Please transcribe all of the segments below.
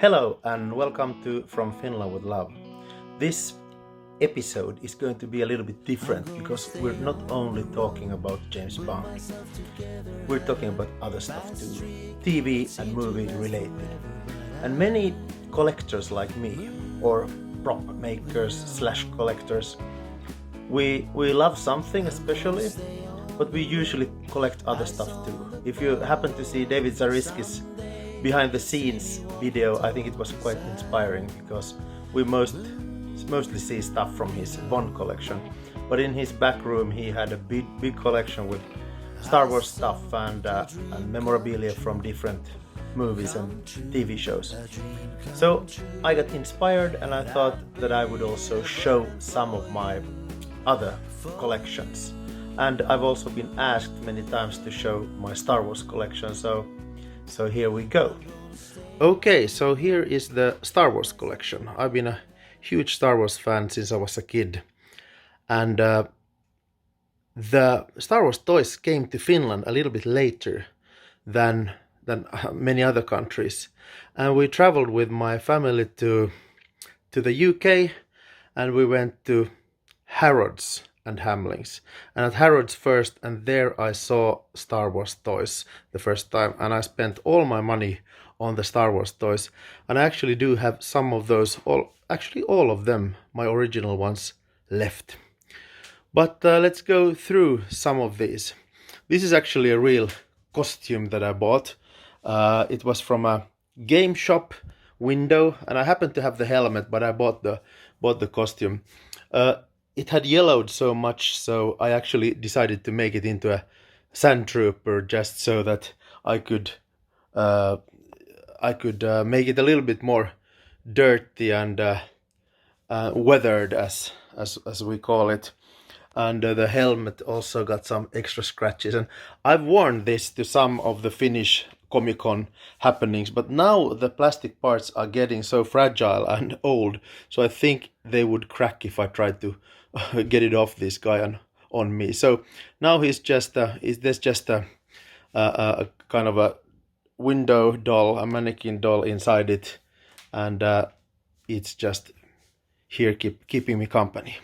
Hello and welcome to From Finland with Love. This episode is going to be a little bit different because we're not only talking about James Bond, we're talking about other stuff too, TV and movie related. And many collectors like me, or prop makers slash collectors, we love something especially, but we usually collect other stuff too. If you happen to see David Zariski's behind the scenes video, I think it was quite inspiring because we mostly see stuff from his Bond collection, but in his back room he had a big collection with Star Wars stuff and memorabilia from different movies and TV shows. So I got inspired and I thought that I would also show some of my other collections. And I've also been asked many times to show my Star Wars collection, so here we go. Okay, so here is the Star Wars collection. I've been a huge Star Wars fan since I was a kid. And the Star Wars toys came to Finland a little bit later than many other countries. And we traveled with my family to the UK, and we went to Harrods and Hamlings. And at Harrods first, and there I saw Star Wars toys the first time, and I spent all my money on the Star Wars toys. And I actually do have some of those, all of them, my original ones, left. But let's go through some of these. This is actually a real costume that I bought. It was from a game shop window, and I happened to have the helmet, but I bought the costume. It had yellowed so much, so I actually decided to make it into a sand trooper just so that I could make it a little bit more dirty and weathered, as we call it. And the helmet also got some extra scratches. And I've worn this to some of the Finnish Comic-Con happenings, but now the plastic parts are getting so fragile and old, so I think they would crack if I tried to get it off this guy on me. So now there's just a kind of a window doll, a mannequin doll inside it, and it's just here keeping me company.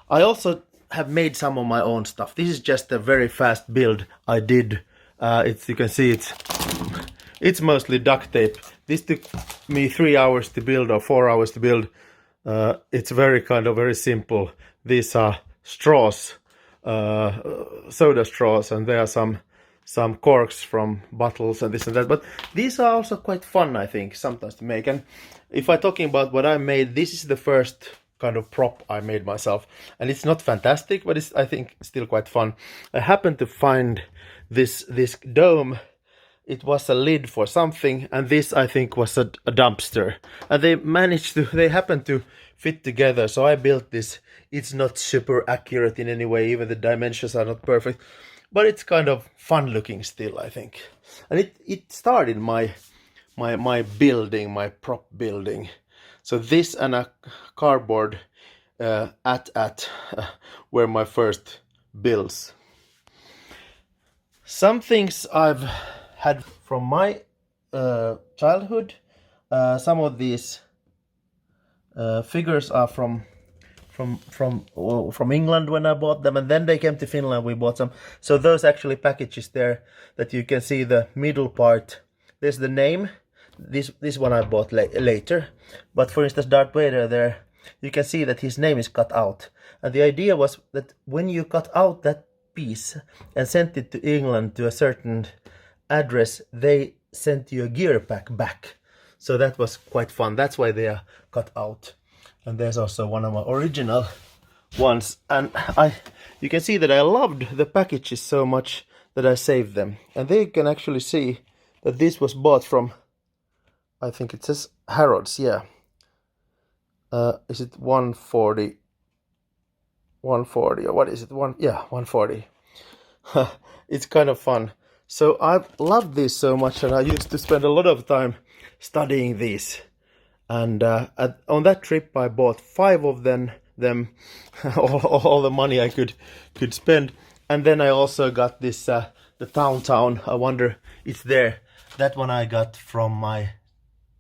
I also have made some of my own stuff. This is just a very fast build I did. You can see it's mostly duct tape. This took me 3 hours to build, or 4 hours to build. It's very simple. These are straws, soda straws, and there are some corks from bottles and this and that. But these are also quite fun, I think, sometimes to make. And if I'm talking about what I made, this is the first kind of prop I made myself, and it's not fantastic, but it's, I think, still quite fun. I happened to find this dome. It was a lid for something, and this, I think, was a dumpster. And they happened to fit together, so I built this. It's not super accurate in any way, even the dimensions are not perfect, but it's kind of fun looking still, I think. And it started my building, my prop building. So this and a cardboard were my first builds. Some things I've had from my childhood. Some of these figures are from England when I bought them, and then they came to Finland. We bought some. So those actually packages there that you can see the middle part. There's the name. This one I bought later. But for instance, Darth Vader there, you can see that his name is cut out. And the idea was that when you cut out that piece and sent it to England to a certain address, they sent you a gear pack back. So that was quite fun. That's why they are cut out. And there's also one of my original ones. And you can see that I loved the packages so much that I saved them. And they can actually see that this was bought from, I think it says Harrods, yeah. Is it 140? 140, or what is it? 140. It's kind of fun. So I've loved this so much, and I used to spend a lot of time studying these. And on that trip I bought 5 of them, all the money I could spend. And then I also got this, the Town. I wonder, it's there. That one I got from my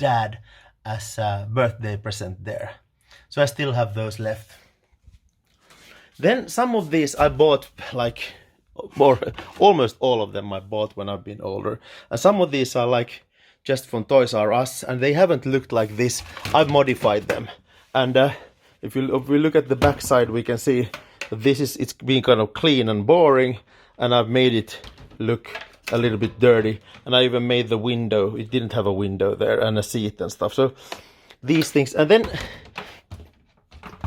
dad as a birthday present there. So I still have those left. Then some of these I bought, like, or almost all of them I bought when I've been older. And some of these are like just from Toys R Us, and they haven't looked like this. I've modified them. And if we look at the back side, we can see that it's being kind of clean and boring, and I've made it look a little bit dirty. And I even made the window, it didn't have a window there, and a seat and stuff. So these things, and then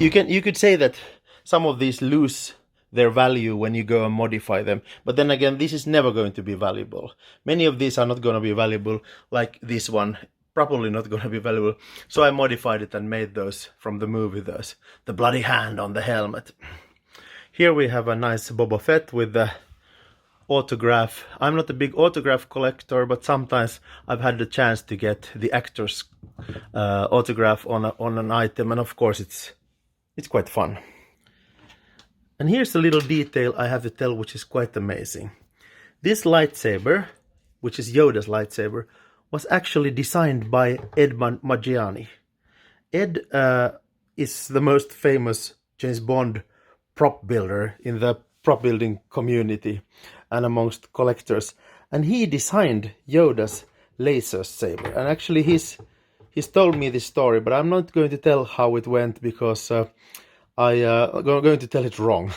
you could say that some of these lose their value when you go and modify them. But then again, this is never going to be valuable. Many of these are not going to be valuable, like this one, probably not going to be valuable. So I modified it and made those from the movie, those. The bloody hand on the helmet. Here we have a nice Boba Fett with the autograph. I'm not a big autograph collector, but sometimes I've had the chance to get the actor's autograph on an item, and of course it's quite fun. And here's a little detail I have to tell, which is quite amazing. This lightsaber, which is Yoda's lightsaber, was actually designed by Ed Maggiani. Ed is the most famous James Bond prop builder in the prop building community and amongst collectors. And he designed Yoda's laser saber. And actually he's told me this story, but I'm not going to tell how it went, because I'm going to tell it wrong.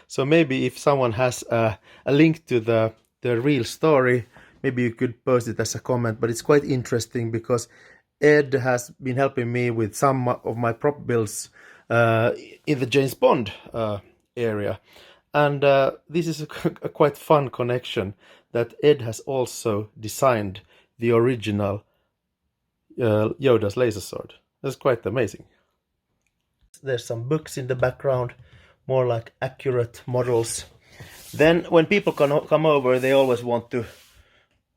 So maybe if someone has a link to the real story, maybe you could post it as a comment. But it's quite interesting, because Ed has been helping me with some of my prop builds in the James Bond area. And this is a quite fun connection, that Ed has also designed the original Yoda's laser sword. That's quite amazing. There's some books in the background, more like accurate models. Then when people come over, they always want to,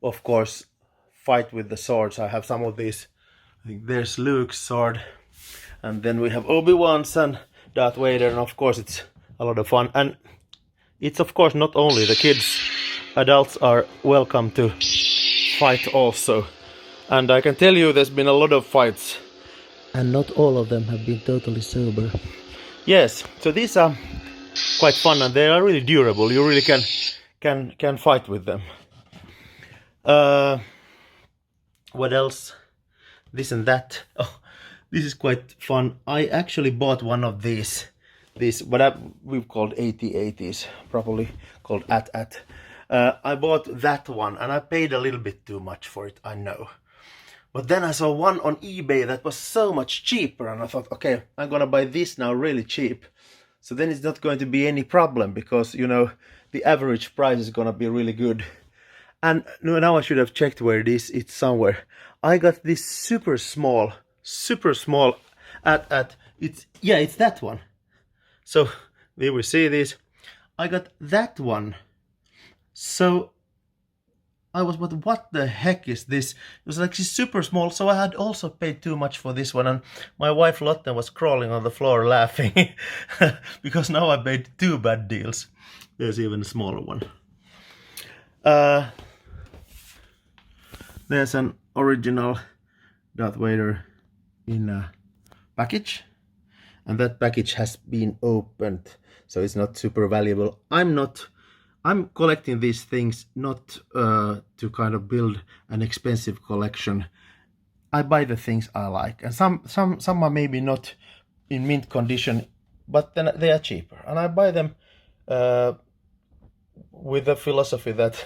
of course, fight with the swords. I have some of these. I think there's Luke's sword, and then we have Obi-Wan's and Darth Vader, and of course it's a lot of fun. And it's of course not only the kids, adults are welcome to fight also. And I can tell you there's been a lot of fights. And not all of them have been totally sober. Yes, so these are quite fun, and they are really durable. You really can fight with them. What else? This and that. Oh, this is quite fun. I actually bought one of these what we've called 8080s, probably called at. I bought that one, and I paid a little bit too much for it, I know. But then I saw one on eBay that was so much cheaper, and I thought, okay, I'm gonna buy this now really cheap. So then it's not going to be any problem, because, you know, the average price is gonna be really good. And now I should have checked where it is. It's somewhere. I got this super small it's that one. So there we see this. I got that one. So I was, but what the heck is this? It was like super small, so I had also paid too much for this one, and my wife Lotte was crawling on the floor laughing because now I paid two bad deals. There's even a smaller one. There's an original Darth Vader in a package, and that package has been opened, so it's not super valuable. I'm collecting these things not to kind of build an expensive collection. I buy the things I like, and some are maybe not in mint condition, but then they are cheaper, and I buy them with the philosophy that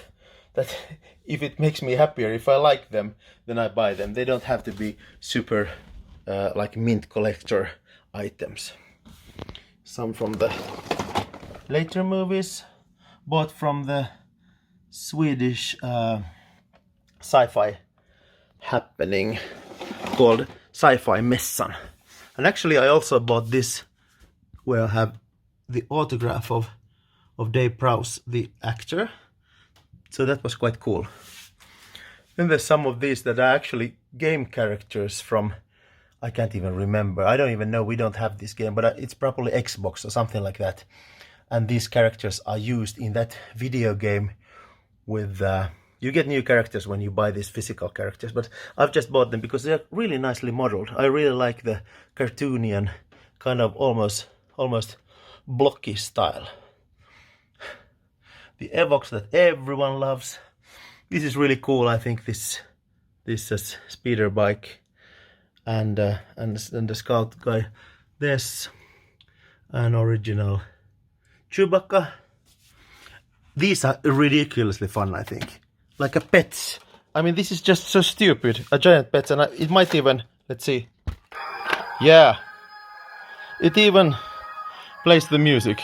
if it makes me happier, if I like them, then I buy them. They don't have to be super like mint collector items. Some from the later movies, bought from the Swedish sci-fi happening called Sci-Fi Mässan. And actually I also bought this, where I have the autograph of Dave Prowse, the actor. So that was quite cool. Then there's some of these that are actually game characters from, I can't even remember. I don't even know, we don't have this game, but it's probably Xbox or something like that. And these characters are used in that video game with You get new characters when you buy these physical characters, but I've just bought them because they're really nicely modeled. I really like the cartoonian kind of almost blocky style. The Evox that everyone loves. This is really cool. I think this is speeder bike, and the Scout guy. There's an original Chewbacca. These are ridiculously fun, I think. Like a pet. I mean, this is just so stupid. A giant pet, and it might even, let's see. Yeah. It even plays the music.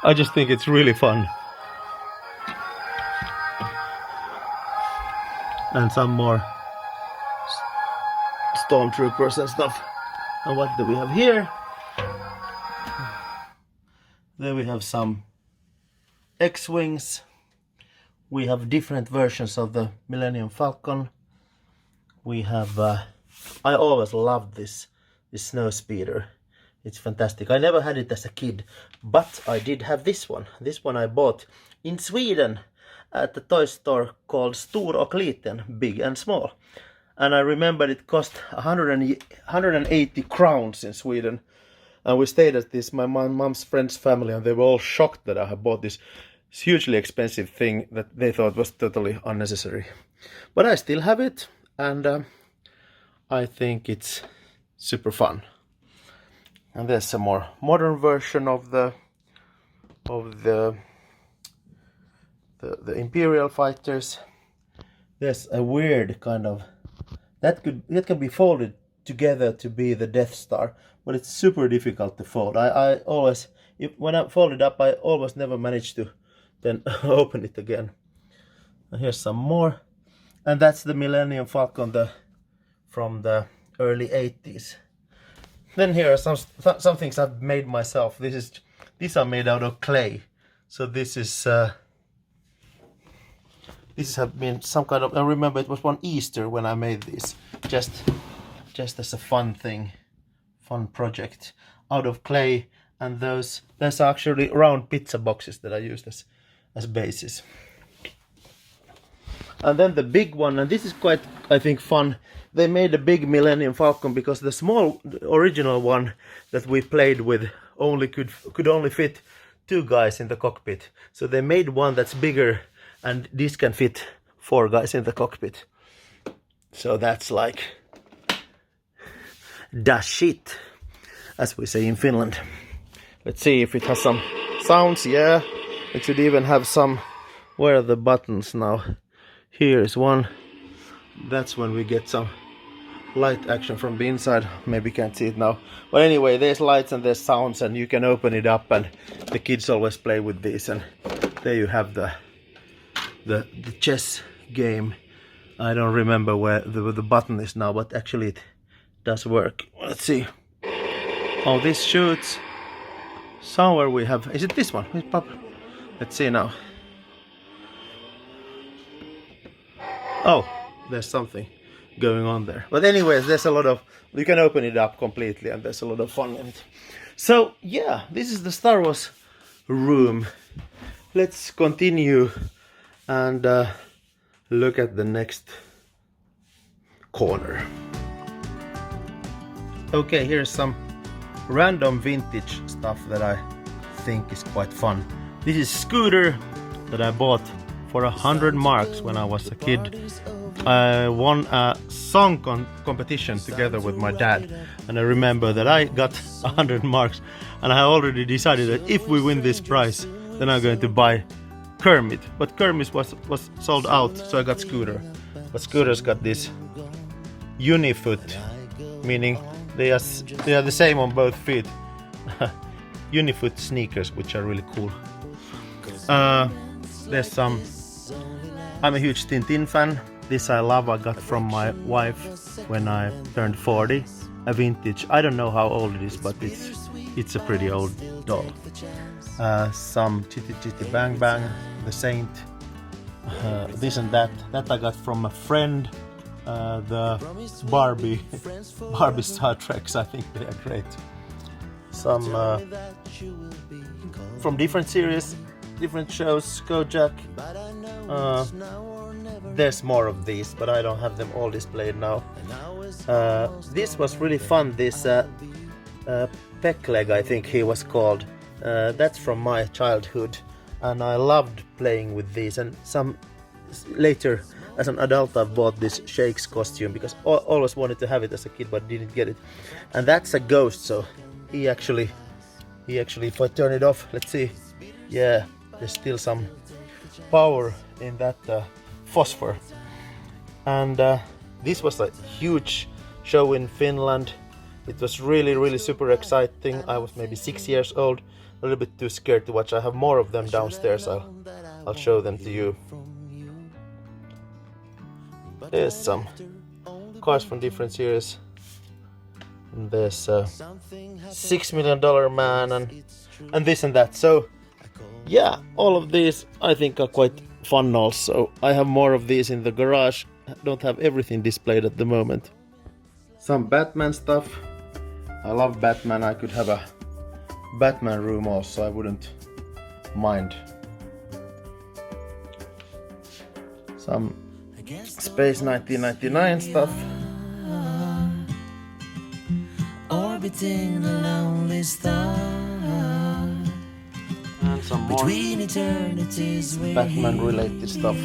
I just think it's really fun. And some more stormtroopers and stuff. And what do we have here? There we have some X-Wings. We have different versions of the Millennium Falcon. We have, I always loved this snow speeder. It's fantastic. I never had it as a kid, but I did have this one. This one I bought in Sweden at the toy store called Stor och Liten, big and small. And I remember it cost 180 crowns in Sweden. And we stayed at this, my mom's friend's family, and they were all shocked that I had bought this hugely expensive thing that they thought was totally unnecessary. But I still have it, and I think it's super fun. And there's a more modern version of the Imperial fighters. There's a weird kind of that can be folded together to be the Death Star, but it's super difficult to fold. I always, when I fold it up, I almost never manage to then open it again. And here's some more, and that's the Millennium Falcon from the early 80s. Then here are some things I've made myself. These are made out of clay. So this have been some kind of, I remember it was one Easter when I made this, just as a fun thing, fun project out of clay. And there's actually round pizza boxes that I used as bases. And then the big one, and this is quite, I think, fun. They made a big Millennium Falcon because the small original one that we played with could only fit 2 guys in the cockpit. So they made one that's bigger, and this can fit 4 guys in the cockpit. So that's like da shit, as we say in Finland. Let's see if it has some sounds. Yeah, it should even have some. Where are the buttons now? Here is one. That's when we get some light action from the inside. Maybe can't see it now. But anyway, there's lights and there's sounds, and you can open it up, and the kids always play with these. And there you have the chess game. I don't remember where the button is now, but actually it does work. Let's see. Oh, this shoots. Somewhere we have. Is it this one? Let's see now. Oh, there's something going on there. But anyways, there's a lot of, you can open it up completely, and there's a lot of fun in it. So yeah, this is the Star Wars room. Let's continue and look at the next corner. Okay, here's some random vintage stuff that I think is quite fun. This is scooter that I bought for 100 marks when I was a kid. I won a song competition together with my dad, and I remember that I got 100 marks, and I already decided that if we win this prize, then I'm going to buy Kermit. But Kermit was sold out, so I got Scooter. But Scooter's got this unifoot, meaning they are the same on both feet. Unifoot sneakers, which are really cool. There's some. I'm a huge Tintin fan. This I love. I got from my wife when I turned 40. A vintage. I don't know how old it is, but it's a pretty old doll. Some Chitty Chitty Bang Bang, the Saint. This and that. That I got from a friend. The Barbie Star Treks. I think they are great. Some from different series. different shows, Kojak. There's more of these, but I don't have them all displayed now. This was really fun, this Pekleg, I think he was called. That's from my childhood, and I loved playing with these. And some later, as an adult, I've bought this Shake's costume because I always wanted to have it as a kid, but didn't get it. And that's a ghost, so he actually, if I turn it off, let's see. Yeah, there's still some power in that phosphor. And this was a huge show in Finland. It was really super exciting. I was maybe 6 years old, a little bit too scared to watch. I have more of them downstairs. I'll show them to you. There's some cars from different series. And there's $6 Million Man and this and that. So yeah, all of these I think are quite fun also. I have more of these in the garage. I don't have everything displayed at the moment. Some Batman stuff. I love Batman. I could have a Batman room also. I wouldn't mind. Some Space 1999 stuff. Orbiting the lonely star. And some more Batman related stuff.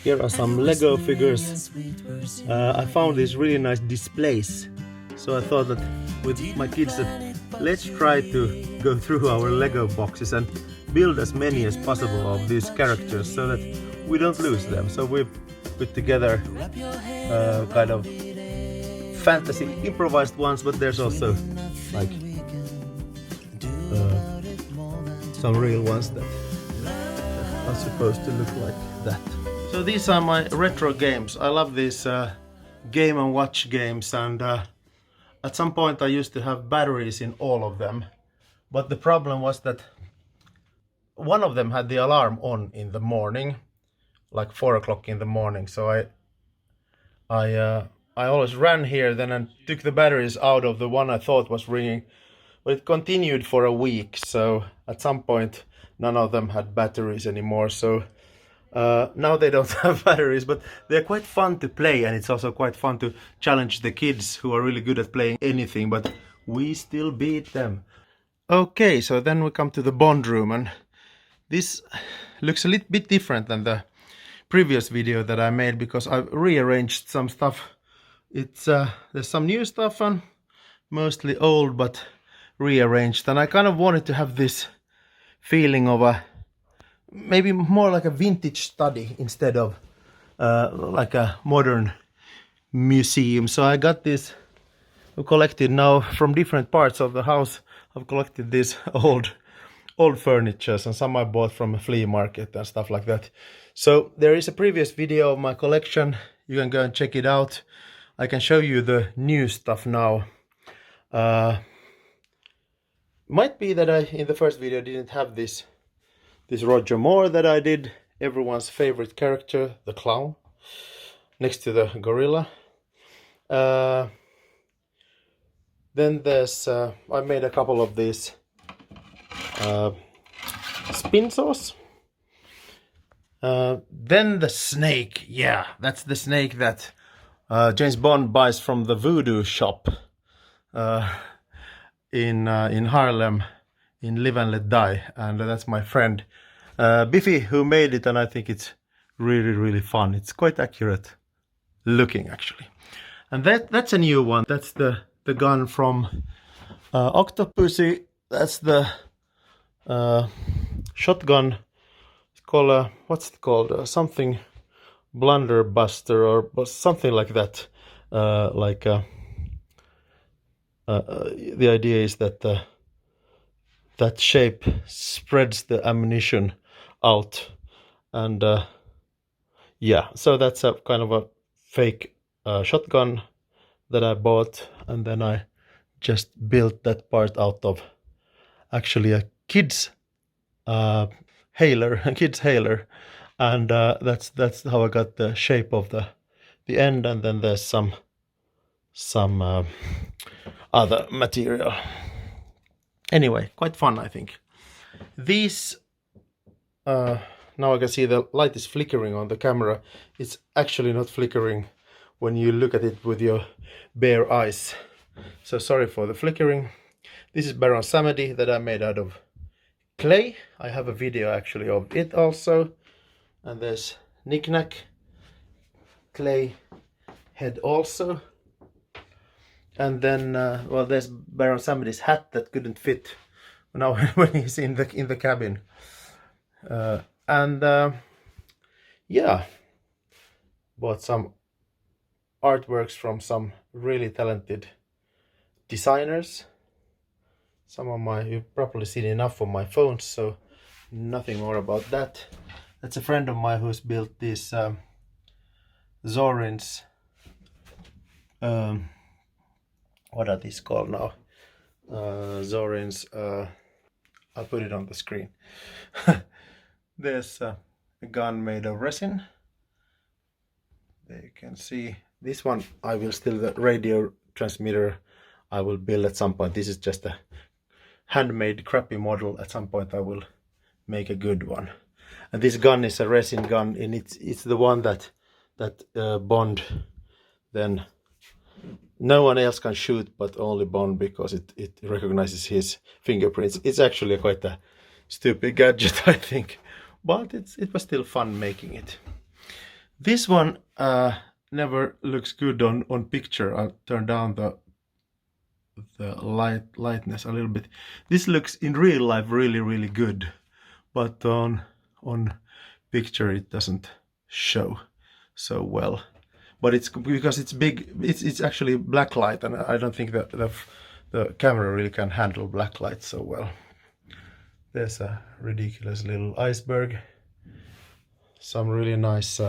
Here are some Lego figures. I found these really nice displays. So I thought that with my kids that let's try to go through our Lego boxes and build as many as possible of these characters so that we don't lose them. So we put together kind of fantasy improvised ones, but there's also like some real ones that are supposed to look like that. So these are my retro games. I love these Game & Watch games, and at some point I used to have batteries in all of them. But the problem was that one of them had the alarm on in the morning, like 4 o'clock in the morning. So I always ran here then and took the batteries out of the one I thought was ringing. But it continued for a week, so at some point none of them had batteries anymore. So now they don't have batteries, but they're quite fun to play, and it's also quite fun to challenge the kids who are really good at playing anything, but we still beat them. Okay, so then we come to the Bond room, and this looks a little bit different than the previous video that I made because I've rearranged some stuff. It's there's some new stuff and mostly old but rearranged, and I kind of wanted to have this feeling of a maybe more like a vintage study instead of like a modern museum. So I got this collected now from different parts of the house. I've collected these old furnitures, and some I bought from a flea market and stuff like that. So there is a previous video of my collection. You can go and check it out. I can show you the new stuff now. Might be that I in the first video didn't have this Roger Moore that I did, everyone's favorite character, the clown, next to the gorilla. Then there's I made a couple of these spin saws. Then the snake, yeah, that's the snake that James Bond buys from the voodoo shop in Harlem, in Live and Let Die, and that's my friend Biffy who made it, and I think it's really fun. It's quite accurate looking actually. And that's a new one. That's the gun from Octopussy. That's the shotgun. It's called what's it called? Something blunderbuster or something like that. The idea is that that shape spreads the ammunition out, and yeah, so that's a kind of a fake shotgun that I bought, and then I just built that part out of actually a kid's hailer, and that's how I got the shape of the end, and then there's some other material. Anyway, quite fun, I think. These now I can see the light is flickering on the camera. It's actually not flickering when you look at it with your bare eyes. So sorry for the flickering. This is Baron Samedi that I made out of clay. I have a video actually of it also. And there's knick-knack clay head also. And then well, there's Baron Samedi's hat that couldn't fit now when he's in the cabin. Yeah, bought some artworks from some really talented designers. Some of my, you've probably seen enough on my phone, so nothing more about that. That's a friend of mine who's built these Zorin's, what are these called now? Zorin's, I'll put it on the screen. There's a gun made of resin. There you can see. This one I will still, the radio transmitter I will build at some point. This is just a handmade crappy model. At some point I will make a good one. And this gun is a resin gun, and it's the one that Bond, then no one else can shoot but only Bond, because it recognizes his fingerprints. It's actually quite a stupid gadget, I think, but it was still fun making it. This one never looks good on picture. I'll turn down the lightness a little bit. This looks in real life really good, but on picture it doesn't show so well. But it's because it's big. It's actually black light, and I don't think that the camera really can handle black light so well. There's a ridiculous little iceberg. Some really nice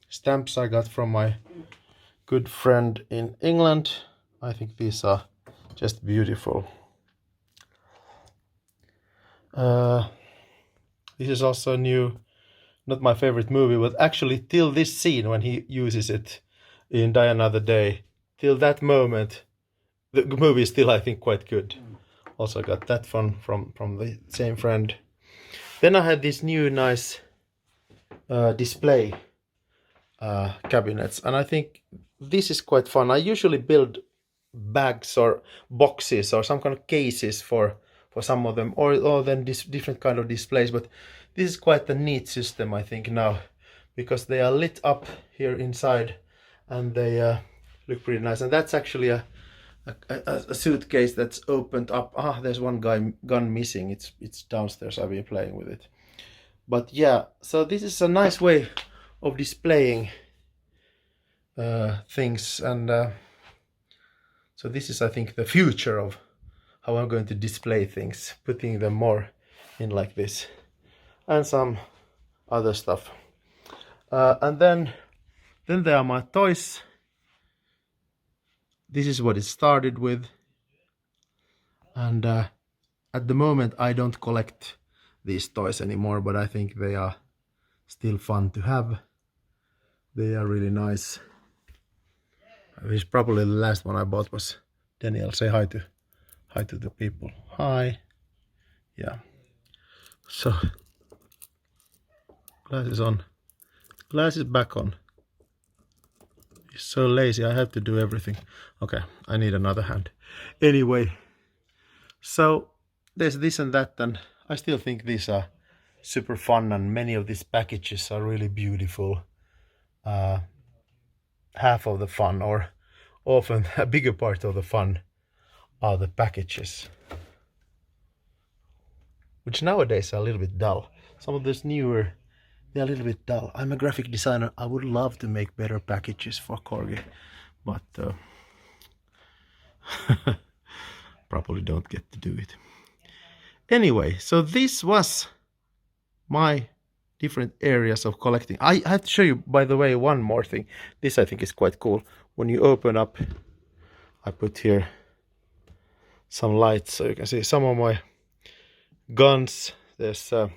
stamps I got from my good friend in England. I think these are just beautiful. This is also new, not my favorite movie, but actually till this scene when he uses it in Die Another Day, till that moment, the movie is still, I think, quite good. Also got that one from the same friend. Then I had these new nice display cabinets, and I think this is quite fun. I usually build bags or boxes or some kind of cases for some of them, or then different kind of displays, but this is quite a neat system, I think, now, because they are lit up here inside and they look pretty nice. And that's actually a suitcase that's opened up. There's one gun missing. It's downstairs. I've been playing with it. But yeah, so this is a nice way of displaying things, and so this is, I think, the future of how I'm going to display things, putting them more in like this, and some other stuff. And then there are my toys. This is what it started with, and at the moment I don't collect these toys anymore, but I think they are still fun to have. They are really nice. This is probably the last one I bought was Daniel. Say hi to the people. Hi. Yeah. So glasses on. Glasses back on. He's so lazy. I have to do everything. Okay, I need another hand. Anyway, so there's this and that, and I still think these are super fun, and many of these packages are really beautiful. Half of the fun, or often a bigger part of the fun, are the packages, which nowadays are a little bit dull. Some of those newer, they're a little bit dull. I'm a graphic designer. I would love to make better packages for Corgi, but probably don't get to do it. Anyway, so this was my different areas of collecting. I have to show you, by the way, one more thing. This I think is quite cool. When you open up, I put here some lights so you can see some of my guns. There's the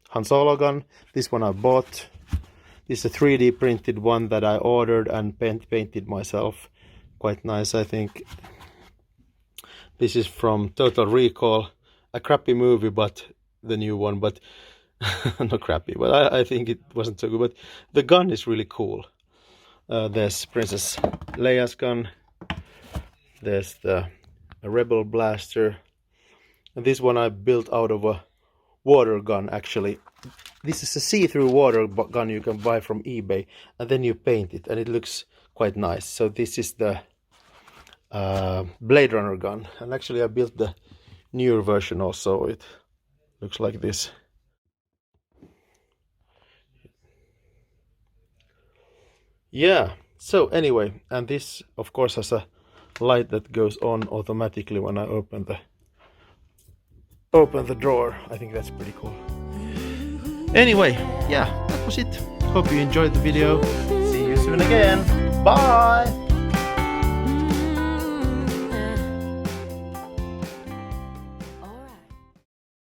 Han Solo gun. This one I bought. This is a 3D printed one that I ordered and painted myself. Quite nice, I think. This is from Total Recall, a crappy movie, but the new one, but not crappy, but I think it wasn't so good. But the gun is really cool. There's Princess Leia's gun. There's the Rebel blaster. And this one I built out of a water gun, actually. This is a see-through water gun you can buy from eBay, and then you paint it, and it looks quite nice. So this is the Blade Runner gun, and actually I built the newer version also. It looks like this. Yeah, so anyway, and this of course has a light that goes on automatically when I open the drawer. I think that's pretty cool. Anyway, yeah, that was it. Hope you enjoyed the video. See you soon again. Bye!